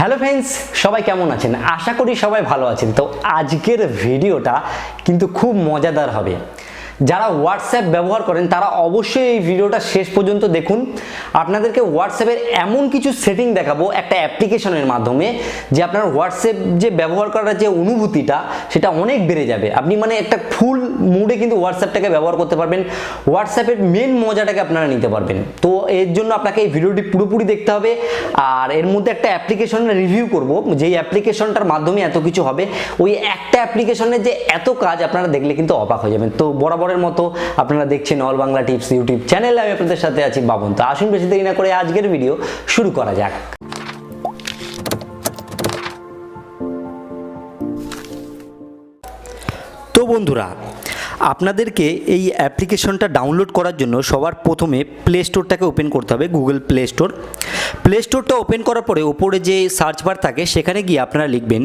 Hello friends, সবাই কেমন আছেন? আশা করি সবাই ভালো আছেন। তো আজকের ভিডিওটা কিন্তু খুব মজাদার হবে। যারা হোয়াটসঅ্যাপ ব্যবহার করেন তারা অবশ্যই এই ভিডিওটা শেষ পর্যন্ত দেখুন। আপনাদেরকে হোয়াটসঅ্যাপের এমন কিছু সেটিং দেখাবো একটা অ্যাপ্লিকেশনের মাধ্যমে, যে আপনার হোয়াটসঅ্যাপ যে ব্যবহার করার যে অনুভূতিটা সেটা অনেক বেড়ে যাবে। আপনি মানে একটা ফুল মুডে কিন্তু হোয়াটসঅ্যাপটাকে ব্যবহার করতে পারবেন, হোয়াটসঅ্যাপের মেন মজাটাকে আপনারা নিতে পারবেন। তো এর জন্য আপনাকে এই ভিডিওটি পুরোপুরি দেখতে হবে। আর এর মধ্যে একটা অ্যাপ্লিকেশনের রিভিউ করব, যেই অ্যাপ্লিকেশনটার মাধ্যমে এত কিছু হবে। ওই একটা অ্যাপ্লিকেশনের যে এত কাজ আপনারা দেখলে কিন্তু অবাক হয়ে যাবেন। তো বরাবরের মতো আপনারা দেখছেন অল বাংলা টিপস ইউটিউব চ্যানেলে, আমি আপনাদের সাথে আছি বাবন। তো আসুন বেশি দেরি না করে আজকের ভিডিও শুরু করা যাক। তো বন্ধুরা, আপনাদেরকে এই অ্যাপ্লিকেশনটা ডাউনলোড করার জন্য সবার প্রথমে প্লে স্টোরটাকে ওপেন করতে হবে, গুগল প্লে স্টোর। প্লে স্টোরটা ওপেন করার পরে ওপরে যে সার্চ বার থাকে সেখানে গিয়ে আপনারা লিখবেন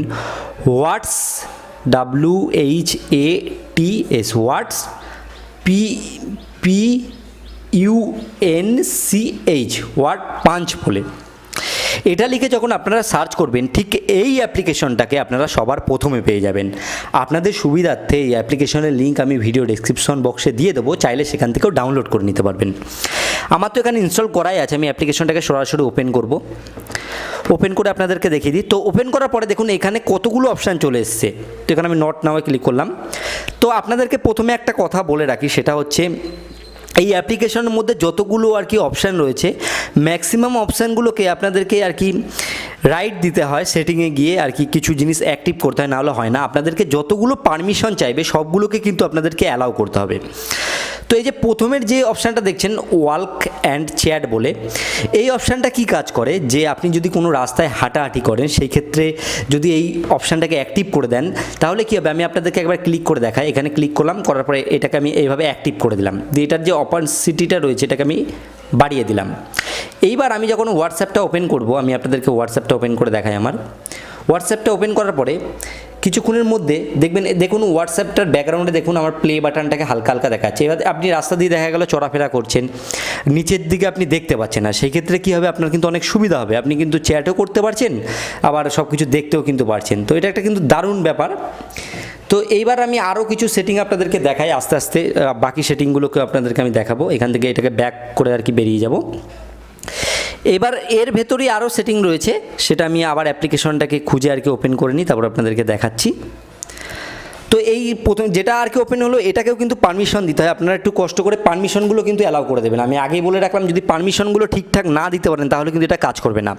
হোয়াটস, WHATS, what's, PUNCH, what punch বলে। এটা লিখে যখন আপনারা সার্চ করবেন, ঠিক এই অ্যাপ্লিকেশনটাকে আপনারা সবার প্রথমে পেয়ে যাবেন। আপনাদের সুবিধার্থে এই অ্যাপ্লিকেশনের লিঙ্ক আমি ভিডিও ডেসক্রিপশন বক্সে দিয়ে দেবো, চাইলে সেখান থেকেও ডাউনলোড করে নিতে পারবেন। আমার তো এখানে ইনস্টল করাই আছে, আমি অ্যাপ্লিকেশনটাকে সরাসরি ওপেন করব। ওপেন করে আপনাদেরকে দেখিয়ে দিই। তো ওপেন করার পরে দেখুন এখানে কতগুলো অপশান চলে এসছে। তো এখানে আমি নট নাওয়ে ক্লিক করলাম। তো আপনাদেরকে প্রথমে একটা কথা বলে রাখি, সেটা হচ্ছে এই অ্যাপ্লিকেশনের মধ্যে যতগুলো আর কি অপশান রয়েছে, ম্যাক্সিমাম অপশানগুলোকে আপনাদেরকে আর কি রাইট দিতে হয়, সেটিংয়ে গিয়ে আর কি কিছু জিনিস অ্যাক্টিভ করতে হয়, নাহলে হয় না। আপনাদেরকে যতগুলো পারমিশন চাইবে সবগুলোকে কিন্তু আপনাদেরকে অ্যালাউ করতে হবে। তো এই যে প্রথমের যে অপশানটা দেখছেন ওয়াল্ক অ্যান্ড চ্যাট বলে, এই অপশানটা কি কাজ করে, যে আপনি যদি কোনো রাস্তায় হাঁটাহাঁটি করেন সেই ক্ষেত্রে যদি এই অপশানটাকে অ্যাক্টিভ করে দেন তাহলে কী হবে, আমি আপনাদেরকে একবার ক্লিক করে দেখাই। এখানে ক্লিক করলাম, করার পরে এটাকে আমি এইভাবে অ্যাক্টিভ করে দিলাম, দিয়ে এটার যে অপরচুনিটিটা রয়েছে এটাকে আমি বাড়িয়ে দিলাম। এইবার আমি যখন হোয়াটসঅ্যাপটা ওপেন করব, আমি আপনাদেরকে হোয়াটসঅ্যাপটা ওপেন করে দেখাই। আমার হোয়াটসঅ্যাপটা ওপেন করার পরে কিছুক্ষণের মধ্যে দেখুন হোয়াটসঅ্যাপটার ব্যাকগ্রাউন্ডে দেখুন আমার প্লে বাটনটাকে হালকা হালকা দেখাচ্ছে। এবার আপনি রাস্তা দিয়ে দেখা গেল চলাফেরা করছেন, নিচের দিকে আপনি দেখতে পাচ্ছেন না, সেই ক্ষেত্রে কী হবে, আপনার কিন্তু অনেক সুবিধা হবে। আপনি কিন্তু চ্যাটও করতে পারছেন, আবার সব কিছু দেখতেও কিন্তু পারছেন। তো এটা একটা কিন্তু দারুণ ব্যাপার। তো এইবার আমি আরও কিছু সেটিং আপনাদেরকে দেখাই আস্তে আস্তে, বাকি সেটিংগুলোকে আপনাদেরকে আমি দেখাবো। এখান থেকে এটাকে ব্যাক করে আর কি বেরিয়ে যাব। এবার এর ভেতরেই আরও সেটিং রয়েছে, সেটা আমি আবার অ্যাপ্লিকেশনটাকে খুঁজে আর কি ওপেন করে নিই, তারপর আপনাদেরকে দেখাচ্ছি। তো এই প্রথম যেটা আর কি ওপেন হলো, এটাকেও কিন্তু পারমিশন দিতে হয়। আপনারা একটু কষ্ট করে পারমিশনগুলো কিন্তু অ্যালাউ করে দেবেন। আমি আগেই বলে রাখলাম, যদি পারমিশনগুলো ঠিকঠাক না দিতে পারেন তাহলে কিন্তু এটা কাজ করবে না।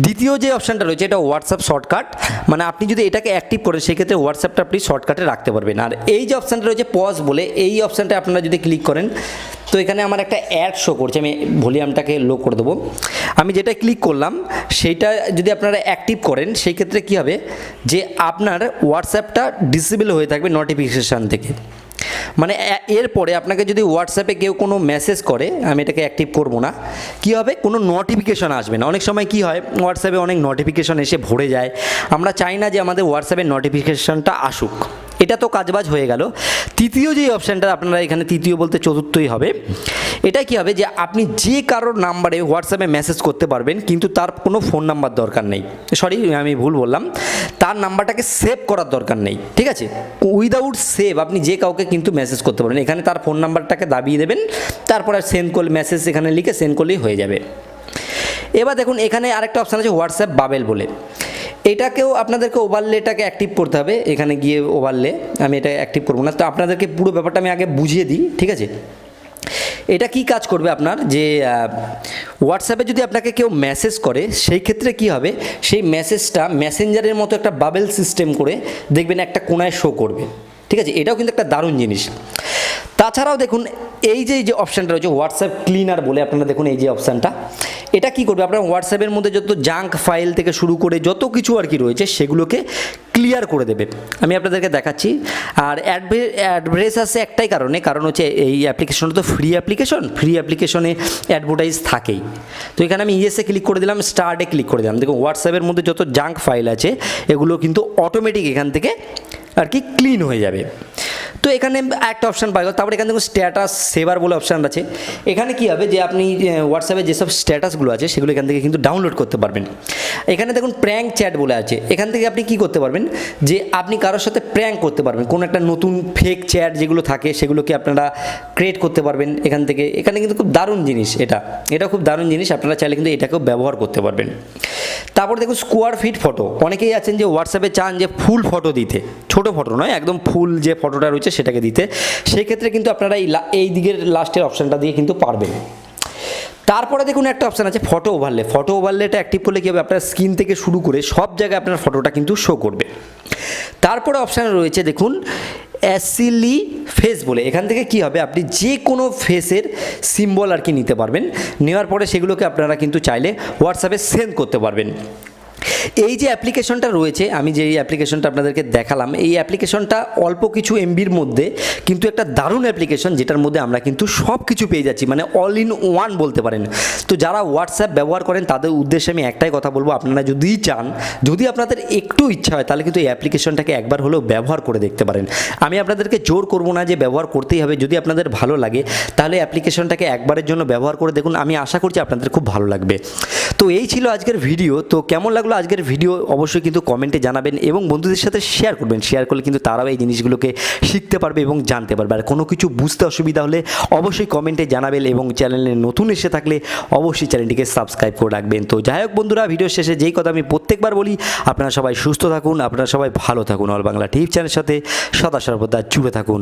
দ্বিতীয় যে অপশানটা রয়েছে এটা হোয়াটসঅ্যাপ শর্টকাট, মানে আপনি যদি এটাকে অ্যাক্টিভ করেন সেক্ষেত্রে হোয়াটসঅ্যাপটা আপনি শর্টকাটে রাখতে পারবেন। আর এই যে অপশানটা রয়েছে পজ বলে, এই অপশানটা আপনারা যদি ক্লিক করেন তো এখানে আমার একটা অ্যাড শো করছে, আমি ভলিউমটাকে লো করে দেবো। আমি যেটা ক্লিক করলাম সেইটা যদি আপনারা অ্যাক্টিভ করেন সেই ক্ষেত্রে কী হবে, যে আপনার হোয়াটসঅ্যাপটা ডিসেবল হয়ে থাকবে নোটিফিকেশান থেকে। মানে এরপরে আপনাকে যদি হোয়াটসঅ্যাপে কেউ কোনো মেসেজ করে, আমি এটাকে অ্যাক্টিভ করব না, কী হবে, কোনো নোটিফিকেশান আসবে না। অনেক সময় কী হয়, হোয়াটসঅ্যাপে অনেক নোটিফিকেশান এসে ভরে যায়, আমরা চাই না যে আমাদের হোয়াটসঅ্যাপের নোটিফিকেশানটা আসুক। এটা তো কাজবাজ হয়ে গেল। তৃতীয় যে অপশানটা আপনারা এখানে, তৃতীয় বলতে চতুর্থই হবে, এটা কী হবে, যে আপনি যে কারোর নাম্বারে হোয়াটসঅ্যাপে মেসেজ করতে পারবেন, কিন্তু তার কোনো ফোন নাম্বার দরকার নেই। সরি, আমি ভুল বললাম, তার নাম্বারটাকে সেভ করার দরকার নেই, ঠিক আছে। উইদাউট সেভ আপনি যে কাউকে কিন্তু মেসেজ করতে পারেন। এখানে তার ফোন নাম্বারটাকে দাবিয়ে দেবেন, তারপরে সেন্ড করলে মেসেজ এখানে লিখে সেন্ড করলেই হয়ে যাবে। এবার দেখুন এখানে আরেকটা অপশান আছে হোয়াটসঅ্যাপ বাবেল বলে, এটাকেও আপনাদেরকে ওভারলেটাকে অ্যাক্টিভ করতে হবে। এখানে গিয়ে ওভারলে, আমি এটা অ্যাক্টিভ করবো না। তো আপনাদেরকে পুরো ব্যাপারটা আমি আগে বুঝিয়ে দিই, ঠিক আছে। এটা কি কাজ করবে আপনার, যে হোয়াটসঅ্যাপে যদি আপনাকে কেউ মেসেজ করে সেই ক্ষেত্রে কি হবে, সেই মেসেজটা মেসেঞ্জারের মতো একটা বাবেল সিস্টেম করে দেখবেন একটা কোণায় শো করবে, ঠিক আছে। এটাও কিন্তু একটা দারুণ জিনিস। তাছাড়াও দেখুন এই যে অপশানটা রয়েছে হোয়াটসঅ্যাপ ক্লিনার বলে, আপনারা দেখুন এই যে অপশানটা, এটা কি করবে, আপনার হোয়াটসঅ্যাপের মধ্যে যত জাঙ্ক ফাইল থেকে শুরু করে যত কিছু আর কি রয়েছে সেগুলোকে ক্লিয়ার করে দেবে। আমি আপনাদেরকে দেখাচ্ছি। আর অ্যাডভার্টাইজ আছে একটাই কারণ হচ্ছে এই অ্যাপ্লিকেশনটা তো ফ্রি অ্যাপ্লিকেশনে অ্যাডভার্টাইজ থাকেই। তো এখানে আমি ইয়েসে ক্লিক করে দিলাম, স্টার্টে ক্লিক করে দিলাম। দেখুন হোয়াটসঅ্যাপের মধ্যে যত জাঙ্ক ফাইল আছে এগুলো কিন্তু অটোমেটিক এখান থেকে আর কি ক্লিন হয়ে যাবে। তো এখানে একটা অপশান পাওয়া গেল। তারপরে এখানে দেখুন স্ট্যাটাস সেভার বলে অপশান আছে। এখানে কী হবে যে আপনি হোয়াটসঅ্যাপে যেসব স্ট্যাটাসগুলো আছে সেগুলো এখান থেকে কিন্তু ডাউনলোড করতে পারবেন। এখানে দেখুন প্র্যাঙ্ক চ্যাট বলে আছে, এখান থেকে আপনি কি করতে পারবেন যে আপনি কারোর সাথে প্র্যাঙ্ক করতে পারবেন, কোনো একটা নতুন ফেক চ্যাট যেগুলো থাকে সেগুলোকে আপনারা ক্রিয়েট করতে পারবেন এখান থেকে। এখানে কিন্তু খুব দারুণ জিনিস, এটা খুব দারুণ জিনিস, আপনারা চাইলে কিন্তু এটাকেও ব্যবহার করতে পারবেন। তারপর দেখুন স্কোয়ার ফিট ফটো, অনেকেই আছেন যে হোয়াটসঅ্যাপে চান যে ফুল ফটো দিতে, ছোট ফটো নয়, একদম ফুল যে ফটোটা রয়েছে সেটাকে দিতে, সেই ক্ষেত্রে কিন্তু আপনারা এই দিকের লাস্টের অপশানটা দিয়ে কিন্তু পারবেন। তারপরে দেখুন একটা অপশান আছে ফটো ওভারলে। ফটো ওভারলেটা অ্যাক্টিভ করলে কী হবে, আপনার স্ক্রিন থেকে শুরু করে সব জায়গায় আপনার ফটোটা কিন্তু শো করবে। তারপরে অপশান রয়েছে দেখুন অ্যাসিলি ফেস বলে, এখান থেকে কি হবে আপনি যে কোনো ফেসের সিম্বল আর কি নিতে পারবেন, নেওয়ার পরে সেগুলোকে আপনারা কিন্তু চাইলে হোয়াটসঅ্যাপে সেন্ড করতে পারবেন। এই যে অ্যাপ্লিকেশনটা রয়েছে, আমি যে এই অ্যাপ্লিকেশনটা আপনাদেরকে দেখালাম, এই অ্যাপ্লিকেশনটা অল্প কিছু এমবির মধ্যে কিন্তু একটা দারুণ অ্যাপ্লিকেশন, যেটার মধ্যে আমরা কিন্তু সব কিছু পেয়ে যাচ্ছি, মানে অল ইন ওয়ান বলতে পারেন। তো যারা হোয়াটসঅ্যাপ ব্যবহার করেন তাদের উদ্দেশ্যে আমি একটাই কথা বলবো, আপনারা যদি চান, যদি আপনাদের একটু ইচ্ছা হয়, তাহলে কিন্তু এই অ্যাপ্লিকেশনটাকে একবার হলেও ব্যবহার করে দেখতে পারেন। আমি আপনাদেরকে জোর করব না যে ব্যবহার করতেই হবে, যদি আপনাদের ভালো লাগে তাহলে অ্যাপ্লিকেশনটাকে একবারের জন্য ব্যবহার করে দেখুন, আমি আশা করছি আপনাদের খুব ভালো লাগবে। তো এই ছিল আজকের ভিডিও। তো কেমন লাগলো আজকের ভিডিও অবশ্যই কিন্তু কমেন্টে জানাবেন এবং বন্ধুদের সাথে শেয়ার করবেন। শেয়ার করলে কিন্তু তারাও এই জিনিসগুলোকে শিখতে পারবে এবং জানতে পারবে। আর কোনো কিছু বুঝতে অসুবিধা হলে অবশ্যই কমেন্টে জানাবেন এবং চ্যানেলে নতুন এসে থাকলে অবশ্যই চ্যানেলটিকে সাবস্ক্রাইব করে রাখবেন। তো যাই হোক বন্ধুরা, ভিডিও শেষে যেই কথা আমি প্রত্যেকবার বলি, আপনারা সবাই সুস্থ থাকুন, আপনারা সবাই ভালো থাকুন, অল বাংলা টিভি চ্যানেলের সাথে সদা সর্বদা জুড়ে থাকুন।